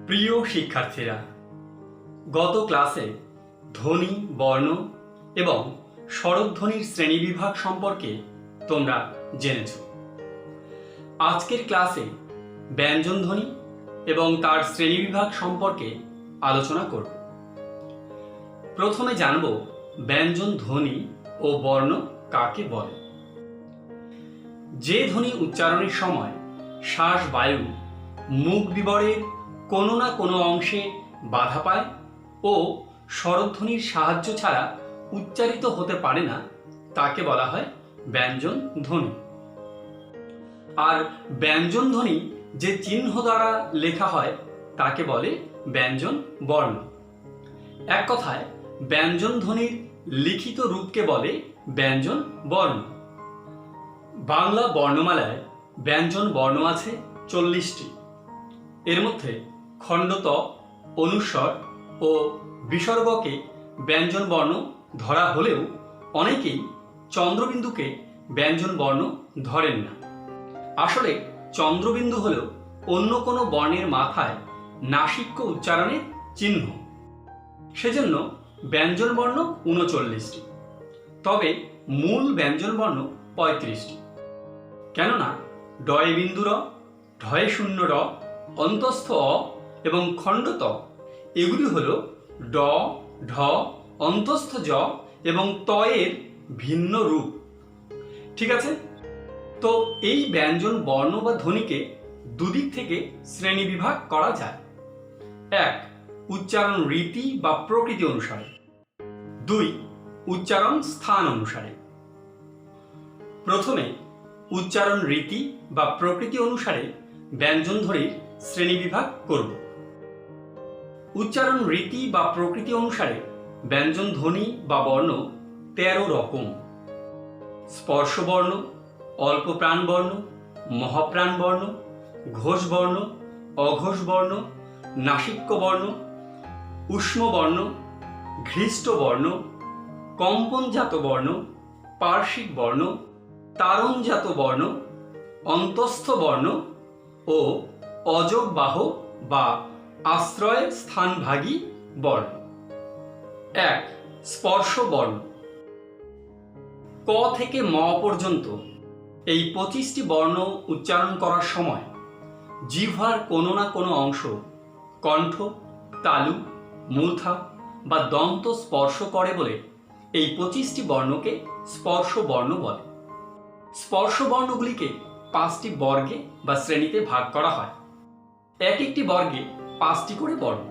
প্রিয় শিক্ষার্থীরা, গত ক্লাসে ধ্বনি, বর্ণ এবং স্বরধ্বনির শ্রেণীবিভাগ সম্পর্কে তোমরা জেনেছ। আজকের ক্লাসে ব্যঞ্জনধ্বনি এবং তার শ্রেণীবিভাগ সম্পর্কে আলোচনা করব। প্রথমে জানব ব্যঞ্জন ধ্বনি ও বর্ণ কাকে বলে। যে ধ্বনি উচ্চারণের সময় শ্বাস বায়ু মুখ বিবরের কোনো না কোনো অংশে বাধা পায় ও স্বরধ্বনির সাহায্য ছাড়া উচ্চারিত হতে পারে না, তাকে বলা হয় ব্যঞ্জন ধ্বনি। আর ব্যঞ্জন ধ্বনি যে চিহ্ন দ্বারা লেখা হয় তাকে বলে ব্যঞ্জন বর্ণ। এক কথায় ব্যঞ্জন ধ্বনির লিখিত রূপকে বলে ব্যঞ্জন বর্ণ। বাংলা বর্ণমালায় ব্যঞ্জন বর্ণ আছে 40টি। এর মধ্যে খণ্ডত, অনুস্বর ও বিসর্গকে ব্যঞ্জন বর্ণ ধরা হলেও অনেকেই চন্দ্রবিন্দুকে ব্যঞ্জন বর্ণ ধরেন না। আসলে চন্দ্রবিন্দু হল অন্য কোনো বর্ণের মাথায় নাসিক্য উচ্চারণের চিহ্ন। সেজন্য ব্যঞ্জন বর্ণ 39টি, তবে মূল ব্যঞ্জন বর্ণ 35টি। কেননা ডয়ে বিন্দু র, ঢয়ে শূন্য র, অন্তস্থ অ এবং খণ্ডত এগুলি হল ড, ঢ, অন্তস্থ জ এবং ত এর ভিন্ন রূপ। ঠিক আছে, তো এই ব্যঞ্জন বর্ণ বা ধ্বনিকে দুদিক থেকে শ্রেণীবিভাগ করা যায়। 1. উচ্চারণ রীতি বা প্রকৃতি অনুসারে। 2. উচ্চারণ স্থান অনুসারে। প্রথমে উচ্চারণ রীতি বা প্রকৃতি অনুসারে ব্যঞ্জন ধ্বনির শ্রেণীবিভাগ করব। উচ্চারণ রীতি বা প্রকৃতি অনুসারে ব্যঞ্জন ধ্বনি বা বর্ণ 13 রকম। স্পর্শ বর্ণ, অল্প প্রাণ বর্ণ, মহাপ্রাণ বর্ণ, ঘোষ বর্ণ, অঘোষ বর্ণ, নাসিক্য বর্ণ, উষ্ম বর্ণ, ঘৃষ্ট বর্ণ, কম্পনজাত বর্ণ, পার্শ্বিক বর্ণ, তারণজাত বর্ণ, অন্তস্থ বর্ণ ও অযোগবাহ বা আশ্রয় স্থানভাগী বর্ণ। 1. স্পর্শ বর্ণ। ক থেকে ম পর্যন্ত এই 25টি বর্ণ উচ্চারণ করার সময় জিহ্বার কোনো না কোনো অংশ কণ্ঠ, তালু, মূর্ধা বা দন্ত স্পর্শ করে বলে এই 25টি বর্ণকে স্পর্শ বর্ণ বলে। স্পর্শ বর্ণগুলিকে 5টি বর্গে বা শ্রেণীতে ভাগ করা হয়। এক একটি বর্গে 5টি করে বর্ণ।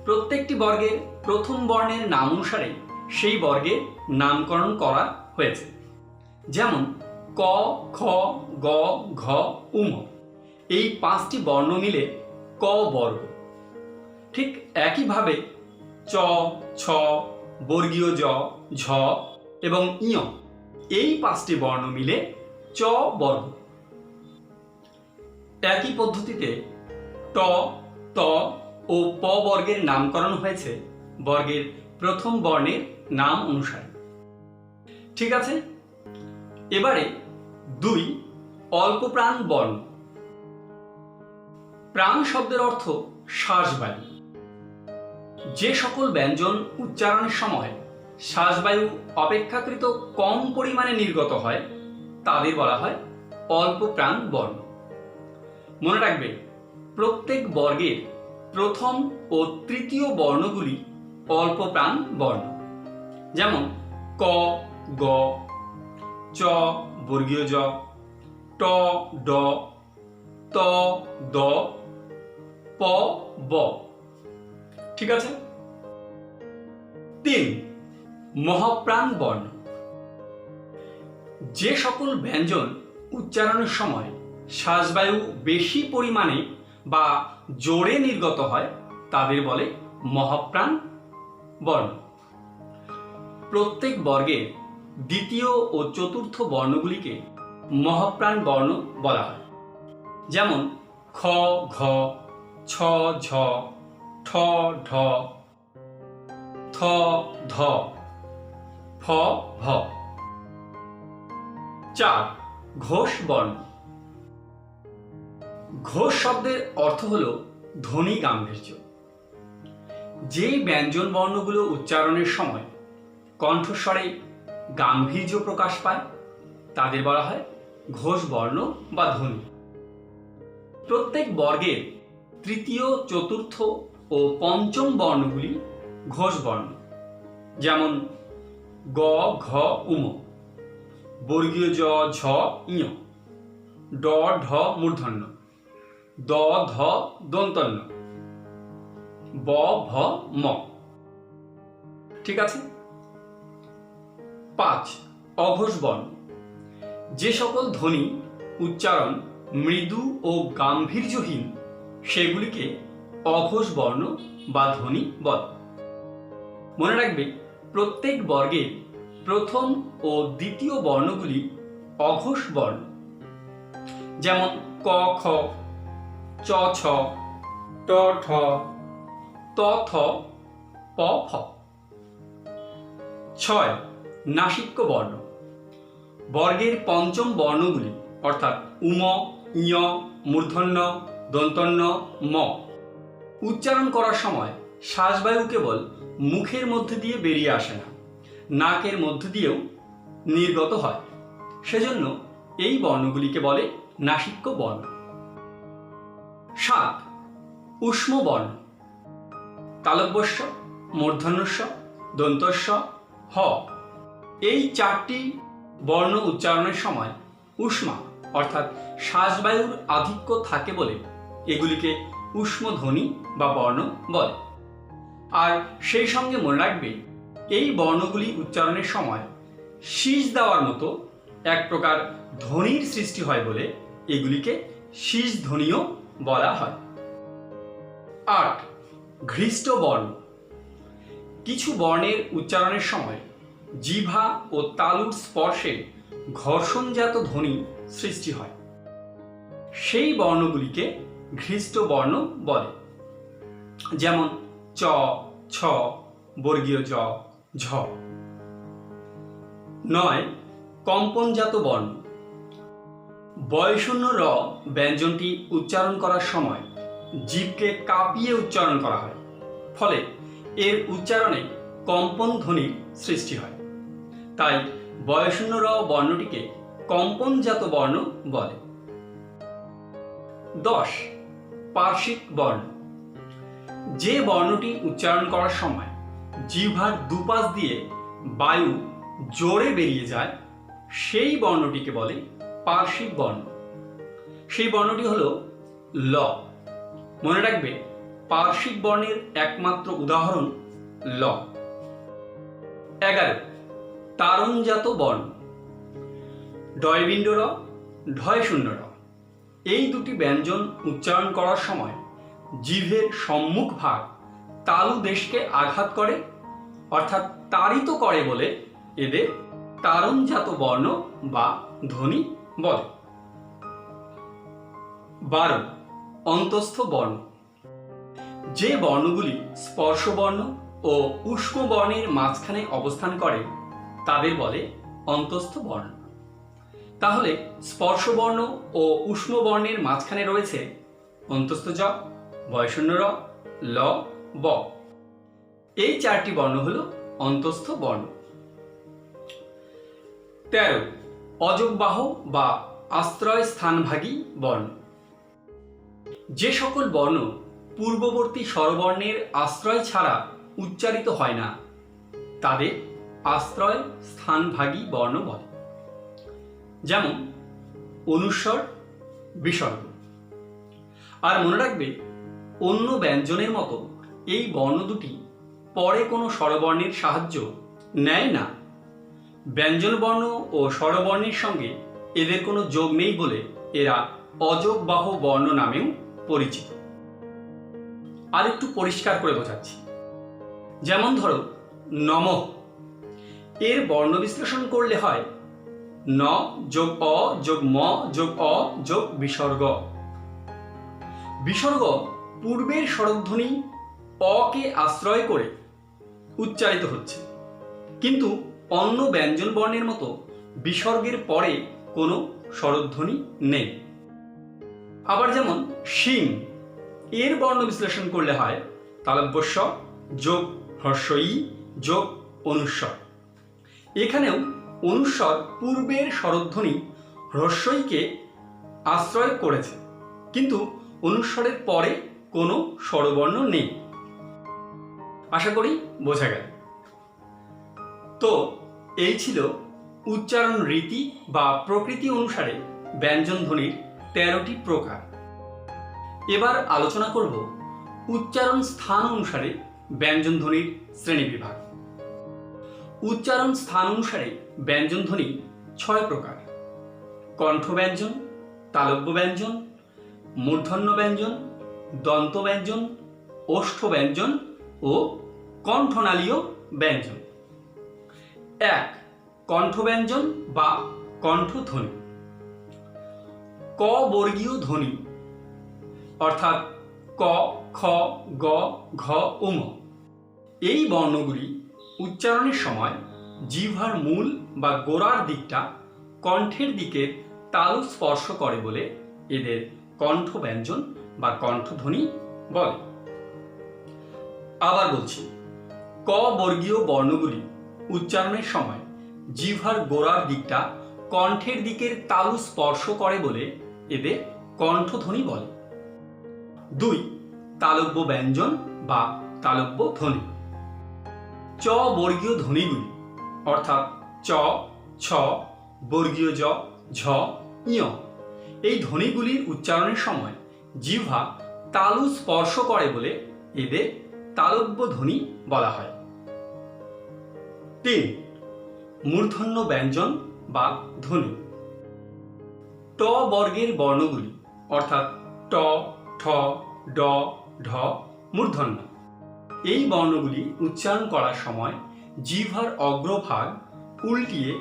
প্রত্যেকটি বর্গের প্রথম বর্ণের নাম অনুসারে সেই বর্গের নামকরণ করা হয়েছে। যেমন ক, খ, গ, ঘ, উম এই 5টি বর্ণ মিলে ক বর্গ। ঠিক একইভাবে চ, ছ, বর্গীয় জ, ঝ এবং ইয় এই 5টি বর্ণ মিলে চ বর্গ। একই পদ্ধতিতে ট, ত ও প বর্গের নামকরণ হয়েছে বর্গের প্রথম বর্ণের নাম অনুসারে। ঠিক আছে, এবারে 2. অল্প প্রাণ বর্ণ। প্রাণ শব্দের অর্থ শ্বাসবায়ু। যে সকল ব্যঞ্জন উচ্চারণের সময় শ্বাসবায়ু অপেক্ষাকৃত কম পরিমাণে নির্গত হয় তাদের বলা হয় অল্প প্রাণ বর্ণ। মনে রাখবে, প্রত্যেক বর্গের প্রথম ও তৃতীয় বর্ণগুলি অল্প প্রাণ বর্ণ। যেমন ক, গ, চ, বর্গীয় জ, ট, ড, ত, দ, প, ব। ঠিক আছে। 3. মহাপ্রাণ বর্ণ। যে সকল ব্যঞ্জন উচ্চারণের সময় শ্বাসবায়ু বেশি পরিমাণে বা জোরে নির্গত হয় তাদের বলে মহাপ্রাণ বর্ণ। প্রত্যেক বর্গের দ্বিতীয় ও চতুর্থ বর্ণগুলিকে মহাপ্রাণ বর্ণ বলা হয়। যেমন খ, ঘ, ছ, ঝ, ঠ, ঢ, থ, ধ, ফ, ভ। 4. ঘোষ বর্ণ। ঘোষ শব্দের অর্থ হল ধ্বনি গাম্ভীর্য। যে ব্যঞ্জন বর্ণগুলো উচ্চারণের সময় কণ্ঠস্বরে গাম্ভীর্য প্রকাশ পায় তাদের বলা হয় ঘোষ বর্ণ বা ধ্বনি। প্রত্যেক বর্গের তৃতীয়, চতুর্থ ও পঞ্চম বর্ণগুলি ঘোষ বর্ণ। যেমন গ, ঘ, উম, বর্গীয় জ, ঝ, ইঞ, ড, ঢ মূর্ধন্য, দ, ধ দন্তন্য, ব, ভ, ম। ঠিক আছে। 5. অঘোষ বর্ণ। যে সকল ধ্বনি উচ্চারণ মৃদু ও গাম্ভীর্যহীন সেগুলিকে অঘোষ বর্ণ বা ধ্বনি বলে। মনে রাখবে, প্রত্যেক বর্গের প্রথম ও দ্বিতীয় বর্ণগুলি অঘোষ বর্ণ। যেমন ক, খ, চ, ছ, ট, ঠ, ত, থ, প, ফ। 6. নাসিক্য বর্ণ। বর্গের পঞ্চম বর্ণগুলি অর্থাৎ উম, ইঞ, মূর্ধন্য, দন্তন্য, ম উচ্চারণ করার সময় শ্বাসবায়ু কেবল মুখের মধ্যে দিয়ে বেরিয়ে আসে না, নাকের মধ্য দিয়েও নির্গত হয়। সেজন্য এই বর্ণগুলিকে বলে নাসিক্য বর্ণ। 7. ঊষ্ম বর্ণ। তালব্যস্য, মূর্ধন্যস্য, দন্তস্য, হ এই 4টি বর্ণ উচ্চারণের সময় ঊষ্মা অর্থাৎ শ্বাসবায়ুর আধিক্য থাকে বলে এগুলিকে ঊষ্ম ধ্বনি বা বর্ণ বলে। আর সেই সঙ্গে মনে রাখবে, এই বর্ণগুলি উচ্চারণের সময় শীষ দেওয়ার মতো এক প্রকার ধ্বনির সৃষ্টি হয় বলে এগুলিকে শীষ ধ্বনিও বলা হয়। 8. ঘৃষ্ট বর্ণ। কিছু বর্ণের উচ্চারণের সময় জিহ্বা ও তালুর স্পর্শে ঘর্ষণজাত ধ্বনি সৃষ্টি হয়, সেই বর্ণগুলিকে ঘৃষ্ট বর্ণ বলে। যেমন চ, ছ, বর্গীয় জ, ঝ। 9. কম্পনজাত বর্ণ। বয়শূন্য র ব্যঞ্জনটি উচ্চারণ করার সময় জিভকে কাঁপিয়ে উচ্চারণ করা হয়, ফলে এর উচ্চারণে কম্পন ধ্বনির সৃষ্টি হয়। তাই বয়শূন্য র বর্ণটিকে কম্পনজাত বর্ণ বলে। 10. পার্শ্বিক বর্ণ। যে বর্ণটি উচ্চারণ করার সময় জিহ্বার দুপাশ দিয়ে বায়ু জোরে বেরিয়ে যায় সেই বর্ণটিকে বলে পার্শ্বিক বর্ণ। সেই বর্ণটি হল ল। মনে রাখবে, পার্শ্বিক বর্ণের একমাত্র উদাহরণ ল। 11. তারণজাত বর্ণ। ডয়বিন্দ র, ঢয়শূন্য র এই দুটি ব্যঞ্জন উচ্চারণ করার সময় জিভের সম্মুখ ভাগ তালু দেশকে আঘাত করে অর্থাৎ তাড়িত করে বলে এদের তারণজাত বর্ণ বা ধ্বনি বলে। 12. অন্তস্থ বর্ণ। যে বর্ণগুলি স্পর্শবর্ণ ও ঊষ্ম বর্ণের মাঝখানে অবস্থান করে তাদের বলে অন্তস্থ বর্ণ। তাহলে স্পর্শবর্ণ ও ঊষ্ম বর্ণের মাঝখানে রয়েছে অন্তস্থ জ, বয়শূন্য র, ল, ব। এই 4টি বর্ণ হল অন্তস্থ বর্ণ। 13. অযোগবাহ বা আশ্রয় স্থানভাগী বর্ণ। যে সকল বর্ণ পূর্ববর্তী স্বরবর্ণের আশ্রয় ছাড়া উচ্চারিত হয় না তাদের আশ্রয় স্থানভাগী বর্ণ বলে। যেমন অনুস্বর, বিসর্গ। আর মনে রাখবে, অন্য ব্যঞ্জনের মতো এই বর্ণ দুটি পরে কোনো স্বরবর্ণের সাহায্য নেয় না। ব্যঞ্জন বর্ণ ও স্বরবর্ণের সঙ্গে এদের কোনো যোগ নেই বলে এরা অযোগবাহ বর্ণ নামেও পরিচিত। আর একটু পরিষ্কার করে বোঝাচ্ছি। যেমন ধরো নমঃ, এর বর্ণ বিশ্লেষণ করলে হয় ন যোগ অ যোগ ম যোগ অ যোগ বিসর্গ। বিসর্গ পূর্বের স্বরধ্বনি অ কে আশ্রয় করে উচ্চারিত হচ্ছে, কিন্তু অন্য ব্যঞ্জন বর্ণের মতো বিসর্গের পরে কোনো স্বরধ্বনি নেই। আবার যেমন শিং, এর বর্ণ বিশ্লেষণ করলে হয় তালব্য স যোগ হ্রস্ব ই যোগ অনুস্বর। এখানেও অনুস্বর পূর্বের স্বরধ্বনি হ্রস্ব ইকে আশ্রয় করেছে, কিন্তু অনুস্বরের পরে কোনো স্বরবর্ণ নেই। আশা করি বোঝা গেল। তো এই ছিল উচ্চারণ রীতি বা প্রকৃতি অনুসারে ব্যঞ্জন ধ্বনির 13টি প্রকার। এবার আলোচনা করব উচ্চারণ স্থান অনুসারে ব্যঞ্জন ধ্বনির শ্রেণীবিভাগ। উচ্চারণ স্থান অনুসারে ব্যঞ্জন ধ্বনি 6 প্রকার: কণ্ঠ ব্যঞ্জন, তালব্য ব্যঞ্জন, মূর্ধন্য ব্যঞ্জন, দন্ত ব্যঞ্জন, ওষ্ঠ ব্যঞ্জন ও কণ্ঠনালীয় ব্যঞ্জন। 1. কণ্ঠ ব্যঞ্জন বা কণ্ঠধ্বনি। ক বর্গীয় ধ্বনি অর্থাৎ ক, খ, গ, ঘ, ম এই বর্ণগুলি উচ্চারণের সময় জিহ্বার মূল বা গোড়ার দিকটা কণ্ঠের দিকে তালু স্পর্শ করে বলে এদের কণ্ঠ ব্যঞ্জন বা কণ্ঠধ্বনি বলে। আবার বলছি, ক বর্গীয় বর্ণগুলি উচ্চারণের সময় জিহ্বার গোড়ার দিকটা কণ্ঠের দিকের তালু স্পর্শ করে বলে এদের কণ্ঠধ্বনি বলে। 2. তালব্য ব্যঞ্জন বা তালব্য ধ্বনি। চ বর্গীয় ধ্বনিগুলি অর্থাৎ চ, ছ, বর্গীয় জ, ঝ, ইয় এই ধ্বনিগুলির উচ্চারণের সময় জিহ্বা তালু স্পর্শ করে বলে এদের তালব্য ধ্বনি বলা হয়। 3. মূর্ধন্য ব্যঞ্জন বা ধ্বনি। ট বর্গের বর্ণগুলি অর্থাৎ ট, ঠ, ড, ঢ মূর্ধন্য এই বর্ণগুলি উচ্চারণ করার সময় জিহ্বার অগ্রভাগ উল্টিয়ে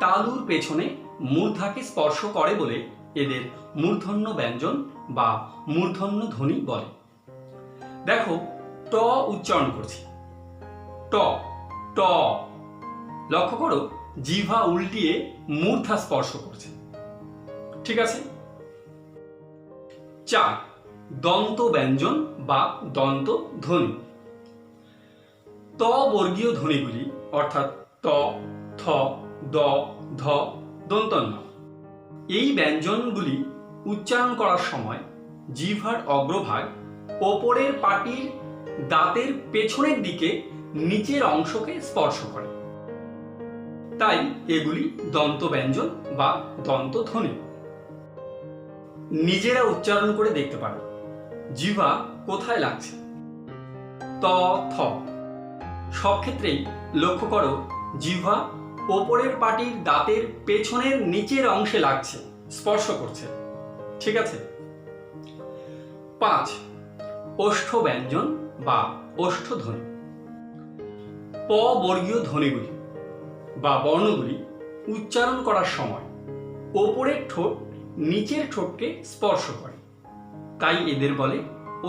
তালুর পেছনে মূর্ধাকে স্পর্শ করে বলে এদের মূর্ধন্য ব্যঞ্জন বা মূর্ধন্য ধ্বনি বলে। দেখো, ট উচ্চারণ করছি, ট ট। লক্ষ্য করো, জিহ্বা উল্টিয়ে মূর্ধা স্পর্শ করছে। ঠিক আছে। 4. দন্ত ব্যঞ্জন বা দন্ত ধ্বনি। ত বর্গীয় ধ্বনিগুলি অর্থাৎ ত, থ, দ, ধ দন্তন্য এই ব্যঞ্জনগুলি উচ্চারণ করার সময় জিহ্বার অগ্রভাগ ওপরের পাটির দাঁতের পেছনের দিকে নিচের অংশকে স্পর্শ করে, তাই এগুলি দন্ত ব্যঞ্জন বা দন্ত ধ্বনি। নিজেরা উচ্চারণ করে দেখতে পারো জিহ্বা কোথায় লাগছে। ত, থ সব ক্ষেত্রেই লক্ষ্য করো জিহ্বা ওপরের পাটির দাঁতের পেছনের নিচের অংশে লাগছে, স্পর্শ করছে। ঠিক আছে। 5. ওষ্ঠ ব্যঞ্জন বা ওষ্ঠ ধ্বনি। প বর্গীয় ধ্বনিগুলি বা বর্ণগুলি উচ্চারণ করার সময় ওপরের ঠোঁট নিচের ঠোঁটকে স্পর্শ করে, তাই এদের বলে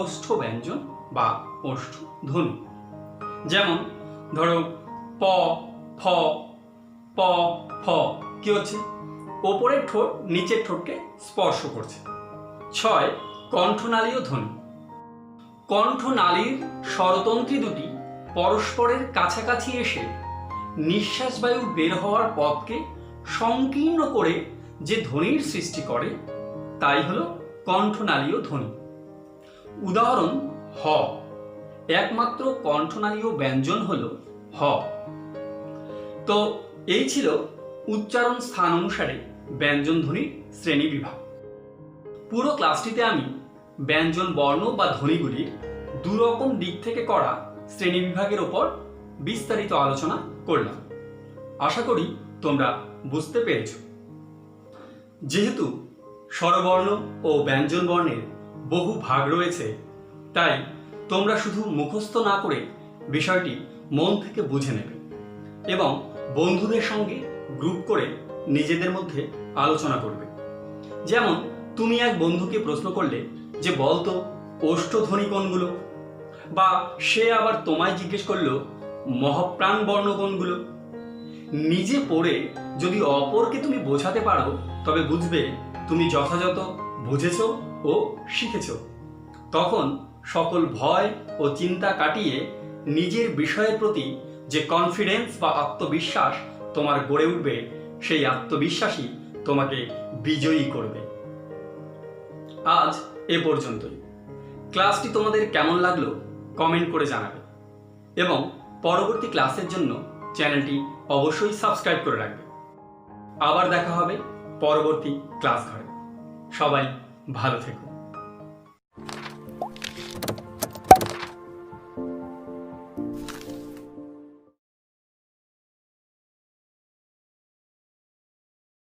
ওষ্ঠ ব্যঞ্জন বা ওষ্ঠ ধ্বনি। যেমন ধরো প, ফ, প, ফ কি হচ্ছে? ওপরের ঠোঁট নিচের ঠোঁটকে স্পর্শ করছে। 6. কণ্ঠনালীয় ধ্বনি। কণ্ঠনালীর স্বরতন্ত্রী দুটি পরস্পরের কাছাকাছি এসে নিঃশ্বাস বায়ু বের হওয়ার পথকে সংকীর্ণ করে যে ধ্বনির সৃষ্টি করে তাই হলো কণ্ঠনালীয় ধ্বনি। উদাহরণ হ। একমাত্র কণ্ঠনালীয় ব্যঞ্জন হলো হ। তো এই ছিল উচ্চারণ স্থান অনুসারে ব্যঞ্জন ধ্বনির শ্রেণী বিভাগ। পুরো ক্লাসটিতে আমি ব্যঞ্জন বর্ণ বা ধ্বনিগুলির দুরকম দিক থেকে করা শ্রেণী বিভাগের ওপর বিস্তারিত আলোচনা করলাম। আশা করি তোমরা বুঝতে পেরেছ। যেহেতু স্বরবর্ণ ও ব্যঞ্জন বর্ণের বহু ভাগ রয়েছে, তাই তোমরা শুধু মুখস্থ না করে বিষয়টি মন থেকে বুঝে নেবে এবং বন্ধুদের সঙ্গে গ্রুপ করে নিজেদের মধ্যে আলোচনা করবে। যেমন তুমি এক বন্ধুকে প্রশ্ন করলে যে বলতো ওষ্ঠধ্বনি কোনগুলো, বা সে আবার তোমায় জিজ্ঞেস করলো মহাপ্রাণ বর্ণ কোনগুলো। নিজে পড়ে যদি অপরকে তুমি বোঝাতে পারো তবে বুঝবে তুমি যথাযথ বুঝেছ ও শিখেছ। তখন সকল ভয় ও চিন্তা কাটিয়ে নিজের বিষয়ের প্রতি যে কনফিডেন্স বা আত্মবিশ্বাস তোমার গড়ে উঠবে, সেই আত্মবিশ্বাসই তোমাকে বিজয়ী করবে। আজ এ পর্যন্তই। ক্লাসটি তোমাদের কেমন লাগলো কমেন্ট করে জানাবে এবং পরবর্তী ক্লাসের জন্য চ্যানেলটি অবশ্যই সাবস্ক্রাইব করে রাখবে। আবার দেখা হবে পরবর্তী ক্লাস ঘরে। সবাই ভালো থেকো।